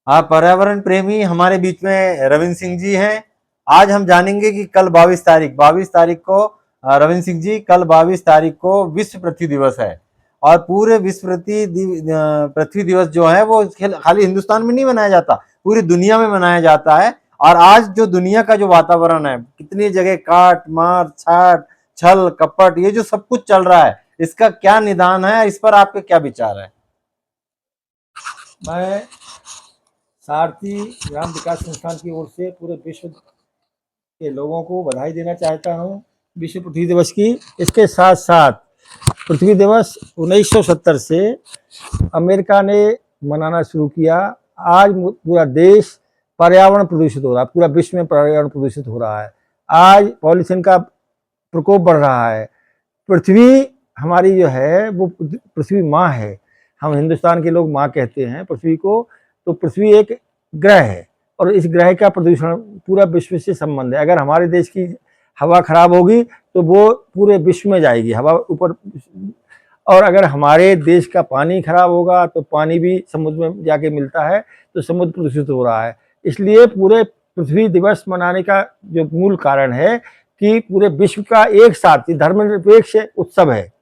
आप पर्यावरण प्रेमी हमारे बीच में रविंद्र सिंह जी हैं। आज हम जानेंगे कि कल 22 तारीख को रविंद्र सिंह जी, कल 22 तारीख को विश्व पृथ्वी दिवस है। और पूरे विश्व पृथ्वी दिवस जो है वो खाली हिंदुस्तान में नहीं मनाया जाता, पूरी दुनिया में मनाया जाता है। और आज जो दुनिया का जो वातावरण है, कितनी जगह काट मार छाट छल कपट, ये जो सब कुछ चल रहा है, इसका क्या निदान है, इस पर आपके क्या विचार है? मैं सारथी ग्राम विकास संस्थान की ओर से पूरे विश्व के लोगों को बधाई देना चाहता हूँ विश्व पृथ्वी दिवस की। इसके साथ साथ पृथ्वी दिवस 1970 से अमेरिका ने मनाना शुरू किया। आज पूरा देश पर्यावरण प्रदूषित हो रहा है, पूरा विश्व में पर्यावरण प्रदूषित हो रहा है। आज पॉल्यूशन का प्रकोप बढ़ रहा है। पृथ्वी हमारी जो है वो पृथ्वी माँ है। हम हिंदुस्तान के लोग माँ कहते हैं पृथ्वी को। तो पृथ्वी एक ग्रह है और इस ग्रह का प्रदूषण पूरा विश्व से संबंध है। अगर हमारे देश की हवा खराब होगी तो वो पूरे विश्व में जाएगी हवा ऊपर, और अगर हमारे देश का पानी खराब होगा तो पानी भी समुद्र में जाके मिलता है, तो समुद्र प्रदूषित हो रहा है। इसलिए पूरे पृथ्वी दिवस मनाने का जो मूल कारण है कि पूरे विश्व का एक साथ धर्मनिरपेक्ष उत्सव है।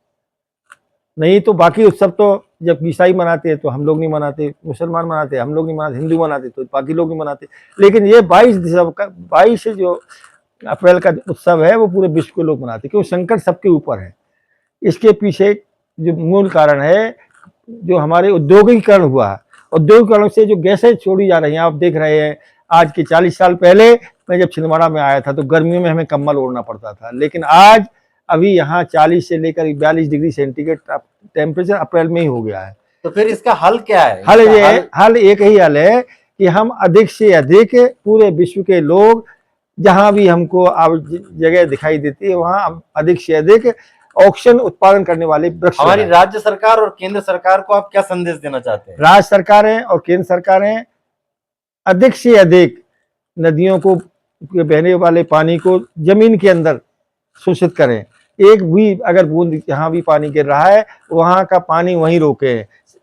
नहीं तो बाकी उत्सव तो जब ईसाई मनाते हैं तो हम लोग नहीं मनाते, मुसलमान मनाते हम लोग नहीं मनाते, हिंदू मनाते तो बाकी लोग नहीं मनाते। लेकिन ये 22 जो अप्रैल का उत्सव है वो पूरे विश्व के लोग मनाते, क्योंकि संकट सबके ऊपर है। इसके पीछे जो मूल कारण है, जो हमारे औद्योगिकरण हुआ है, औद्योगिकरण से जो गैसें छोड़ी जा रही हैं, आप देख रहे हैं। आज के 40 साल पहले मैं जब छिंदवाड़ा में आया था तो गर्मियों में हमें कम्बल ओढ़ना पड़ता था, लेकिन आज अभी यहाँ 40 से लेकर 42 डिग्री सेंटीग्रेड टेम्परेचर अप्रैल में ही हो गया है। तो फिर इसका हल क्या है? हल एक ही हल है कि हम अधिक से अधिक पूरे विश्व के लोग, जहां भी हमको जगह दिखाई देती है वहां अधिक से अधिक ऑक्सीजन उत्पादन करने वाले वृक्ष। हमारी राज्य सरकार और केंद्र सरकार को आप क्या संदेश देना चाहते हैं? राज्य सरकारें और केंद्र सरकारें अधिक से अधिक नदियों को, बहने वाले पानी को जमीन के अंदर शोषित करें। एक भी अगर बूंद जहाँ भी पानी गिर रहा है वहां का पानी वहीं रोके।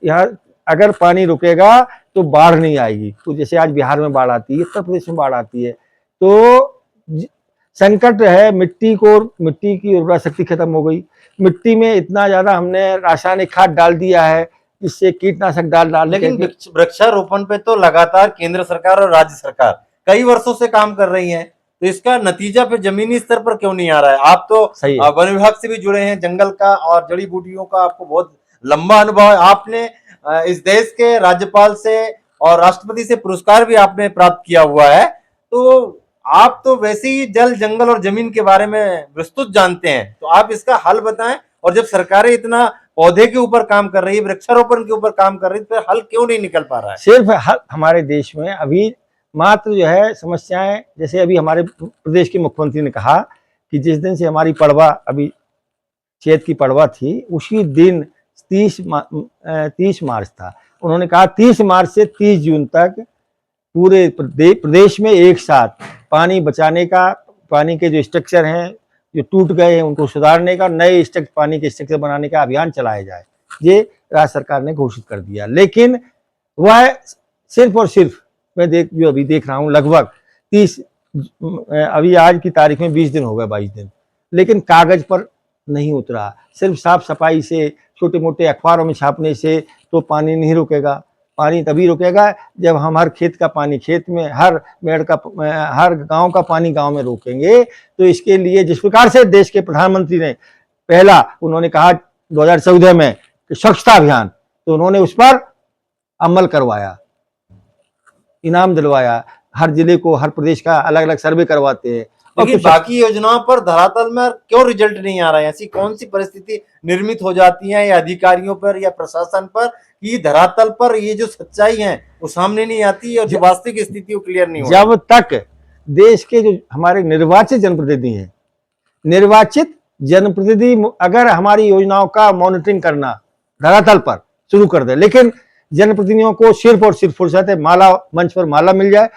यहाँ अगर पानी रुकेगा तो बाढ़ नहीं आएगी। तो जैसे आज बिहार में बाढ़ आती है, उत्तर प्रदेश में बाढ़ आती है, तो संकट है। मिट्टी की उर्वरा शक्ति खत्म हो गई। मिट्टी में इतना ज्यादा हमने रासायनिक खाद डाल दिया है, इससे कीटनाशक डाल। लेकिन वृक्षारोपण पे तो लगातार केंद्र सरकार और राज्य सरकार कई वर्षों से काम कर रही है, तो इसका नतीजा पे जमीनी स्तर पर क्यों नहीं आ रहा है? आप तो वन विभाग से भी जुड़े हैं, जंगल का और जड़ी बूटियों का आपको बहुत लंबा अनुभव है। आपने इस देश के राज्यपाल से और राष्ट्रपति से पुरस्कार भी आपने प्राप्त किया हुआ है, तो आप तो वैसे ही जल जंगल और जमीन के बारे में विस्तृत जानते हैं, तो आप इसका हल बताएं। और जब सरकारें इतना पौधे के ऊपर काम कर रही है, वृक्षारोपण के ऊपर काम कर रही है, तो हल क्यों नहीं निकल पा रहा है? सिर्फ हल हमारे देश में अभी मात्र जो है समस्याएं, जैसे अभी हमारे प्रदेश के मुख्यमंत्री ने कहा कि जिस दिन से हमारी पड़वा, अभी चैत की पड़वा थी, उसी दिन 30 मार्च था। उन्होंने कहा 30 मार्च से 30 जून तक पूरे प्रदेश में एक साथ पानी बचाने का, पानी के जो स्ट्रक्चर हैं जो टूट गए हैं उनको सुधारने का, नए पानी के स्ट्रक्चर बनाने का अभियान चलाया जाए। ये राज्य सरकार ने घोषित कर दिया। लेकिन वह सिर्फ और सिर्फ मैं जो अभी देख रहा हूँ लगभग 30, अभी आज की तारीख में 20 दिन हो गए, 22 दिन, लेकिन कागज पर नहीं उतरा। सिर्फ साफ सफाई से, छोटे मोटे अखबारों में छापने से तो पानी नहीं रुकेगा। पानी तभी रुकेगा जब हम हर खेत का पानी खेत में, हर मेड़ का, हर गांव का पानी गांव में रोकेंगे। तो इसके लिए जिस प्रकार से देश के प्रधानमंत्री ने पहला उन्होंने कहा 2014 में कि स्वच्छता अभियान, तो उन्होंने उस पर अमल करवाया, इनाम दिलवाया। हर जिले को, हर प्रदेश का अलग अलग सर्वे करवाते हैं। लेकिन बाकी योजनाओं पर धरातल में क्यों रिजल्ट नहीं आ रहा है? ऐसी कौन सी परिस्थिति निर्मित हो जाती है या अधिकारियों पर या प्रशासन पर कि धरातल पर ये जो सच्चाई है वो सामने नहीं आती और जो वास्तविक स्थिति वो क्लियर नहीं हो? जब तक देश के जो हमारे निर्वाचित जनप्रतिनिधि हैं, निर्वाचित जनप्रतिनिधि अगर हमारी योजनाओं का मॉनिटरिंग करना धरातल पर शुरू कर दे, लेकिन जनप्रतिनिधियों को सिर्फ और सिर्फ फुर्सत है माला मंच पर माला मिल जाए,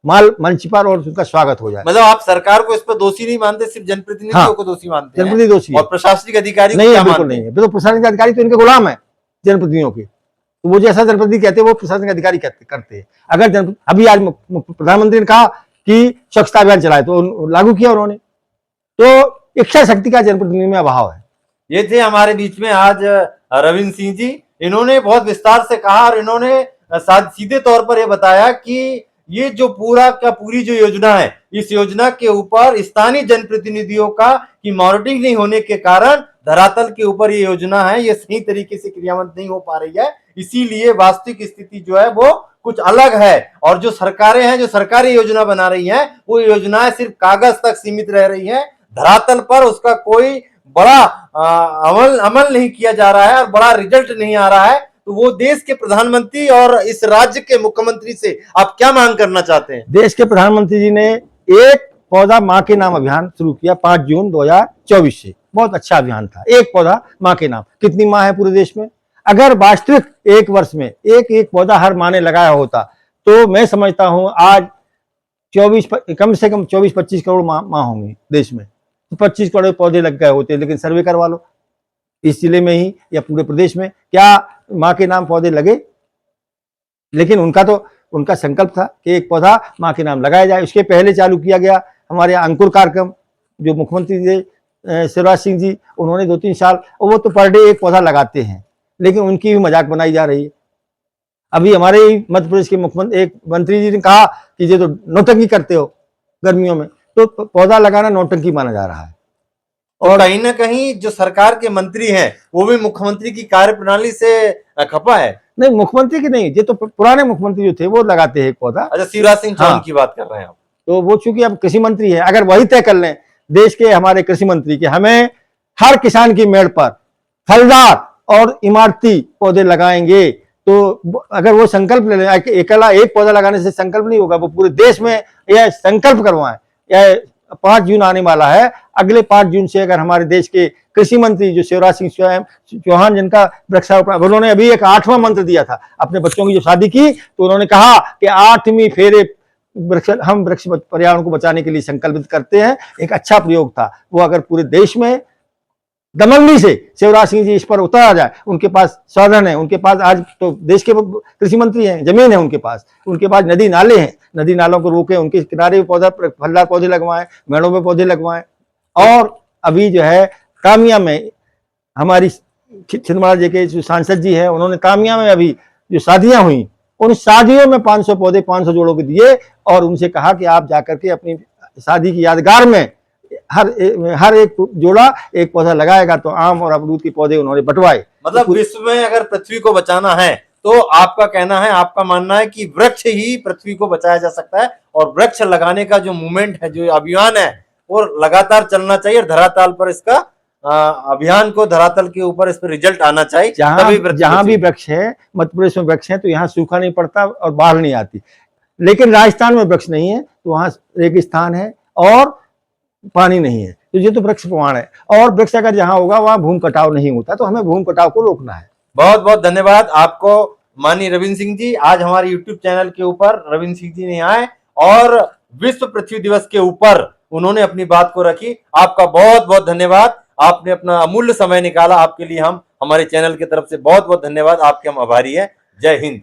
माल मंच पर और उनका स्वागत हो जाए। मतलब आप सरकार को इस पर दोषी नहीं मानते, सिर्फ जनप्रतिनिधियों को दोषी मानते हैं? जनप्रतिनिधि दोषी और प्रशासनिक अधिकारी नहीं है, बिल्कुल नहीं है। तो प्रशासनिक अधिकारी तो इनके गुलाम है जनप्रतिनिधियों के, तो वो जैसा जनप्रतिनिधि कहते हैं वो प्रशासनिक अधिकारी करते हैं। अगर अभी आज प्रधानमंत्री ने कहा कि स्वच्छता अभियान चलाए तो लागू किया उन्होंने। तो इच्छा शक्ति का जनप्रतिनिधि में अभाव है। ये थे हमारे बीच में आज रविंद्र सिंह जी। इन्होंने बहुत विस्तार से कहा और इन्होंने सीधे तौर पर यह बताया कि ये जो पूरी जो योजना है, इस योजना के ऊपर स्थानीय जनप्रतिनिधियों का की मॉनिटरिंग नहीं होने के कारण धरातल के ऊपर ये योजना है ये सही तरीके से क्रियान्वित नहीं हो पा रही है। इसीलिए वास्तविक स्थिति जो है वो कुछ अलग है और जो सरकारें हैं, जो सरकारी योजना बना रही हैं, वो योजनाएं सिर्फ कागज तक सीमित रह रही हैं। धरातल पर उसका कोई बड़ा अमल नहीं किया जा रहा है और बड़ा रिजल्ट नहीं आ रहा है। तो वो देश के प्रधानमंत्री और इस राज्य के मुख्यमंत्री से आप क्या मांग करना चाहते हैं? देश के प्रधानमंत्री जी ने एक पौधा मां के नाम अभियान शुरू किया 5 जून 2024 से। बहुत अच्छा अभियान था, एक पौधा मां के नाम। कितनी मां है पूरे देश में? अगर वास्तविक एक वर्ष में एक पौधा हर मां ने लगाया होता तो मैं समझता हूं आज कम से कम 24-25 करोड़ मां होंगी देश में। 25 करोड़ पौधे लग गए होते, लेकिन सर्वे करवा लो इस जिले में ही या पूरे प्रदेश में क्या मां के नाम पौधे लगे? लेकिन उनका संकल्प था कि एक पौधा मां के नाम लगाया जाए। उसके पहले चालू किया गया हमारे यहाँ अंकुर कार्यक्रम, जो मुख्यमंत्री थे शिवराज सिंह जी, उन्होंने 2-3 साल, वो तो पर डे एक पौधा लगाते हैं, लेकिन उनकी भी मजाक बनाई जा रही है। अभी हमारे मध्य प्रदेश के मुख्यमंत्री एक मंत्री जी ने कहा कि ये तो नौटंकी करते हो गर्मियों में, तो पौधा लगाना नौटंकी माना जा रहा है। और कहीं ना कहीं जो सरकार के मंत्री हैं वो भी मुख्यमंत्री की कार्यप्रणाली से खपा है। नहीं, मुख्यमंत्री की नहीं, ये तो पुराने मुख्यमंत्री जो थे वो लगाते हैं एक पौधा। अच्छा, शिवराज सिंह चौहान की बात कर रहे हैं आप? तो वो चूंकि अब कृषि मंत्री है, अगर वही तय कर लें देश के हमारे कृषि मंत्री के हमें हर किसान की मेड़ पर फलदार और इमारती पौधे लगाएंगे, तो अगर वो संकल्प ले लें, अकेला एक पौधा लगाने से संकल्प नहीं होगा, वो पूरे देश में यह संकल्प करवाएं। यह 5 जून आने वाला है, अगले 5 जून से अगर हमारे देश के कृषि मंत्री जो शिवराज सिंह चौहान, जिनका वृक्षारोपण, उन्होंने अभी एक 8वां मंत्र दिया था अपने बच्चों की जो शादी की, तो उन्होंने कहा कि 8वीं फेरे हम वृक्ष पर्यावरण को बचाने के लिए संकल्पित करते हैं। एक अच्छा प्रयोग था वो। अगर पूरे देश में दमंगी से शिवराज सिंह जी इस पर उतर आ जाए, उनके पास साधन है, उनके पास आज तो देश के कृषि मंत्री हैं, जमीन है उनके पास नदी नाले हैं, नदी नालों को रोके, उनके किनारे पौधा फलदार पौधे लगवाएं, मेड़ों में पौधे लगवाएं। और अभी जो है कामिया में हमारी छिंदवाड़ा जी के जो सांसद जी हैं, उन्होंने कामिया में अभी जो शादियां हुई, उन शादियों में 500 पौधे 500 जोड़ों के दिए और उनसे कहा कि आप जाकर के अपनी शादी की यादगार में हर एक जोड़ा एक पौधा लगाएगा। तो आम और अमरूद के पौधे उन्होंने बंटवाए। मतलब विश्व में अगर पृथ्वी को बचाना है तो आपका कहना है, आपका मानना है कि वृक्ष ही पृथ्वी को बचाया जा सकता है और वृक्ष लगाने का जो मूवमेंट है, जो अभियान है, वो लगातार चलना चाहिए और धरातल पर इसका अभियान को धरातल के ऊपर इस पर रिजल्ट आना चाहिए। जहां भी वृक्ष है, मध्य प्रदेश में वृक्ष है, तो यहाँ सूखा नहीं पड़ता और बाढ़ नहीं आती। लेकिन राजस्थान में वृक्ष नहीं है, तो वहां रेगिस्तान है और पानी नहीं है, तो ये तो वृक्ष प्रमाण है। और वृक्ष अगर जहां होगा वहां भूमि कटाव नहीं होता, तो हमें भूमि कटाव को रोकना है। बहुत बहुत धन्यवाद आपको माननीय रविंद्र सिंह जी। आज हमारे YouTube चैनल के ऊपर रविंद्र सिंह जी ने आए और विश्व पृथ्वी दिवस के ऊपर उन्होंने अपनी बात को रखी। आपका बहुत बहुत धन्यवाद, आपने अपना अमूल्य समय निकाला। आपके लिए हम हमारे चैनल की तरफ से बहुत बहुत धन्यवाद, आपके हम आभारी हैं। जय हिंद।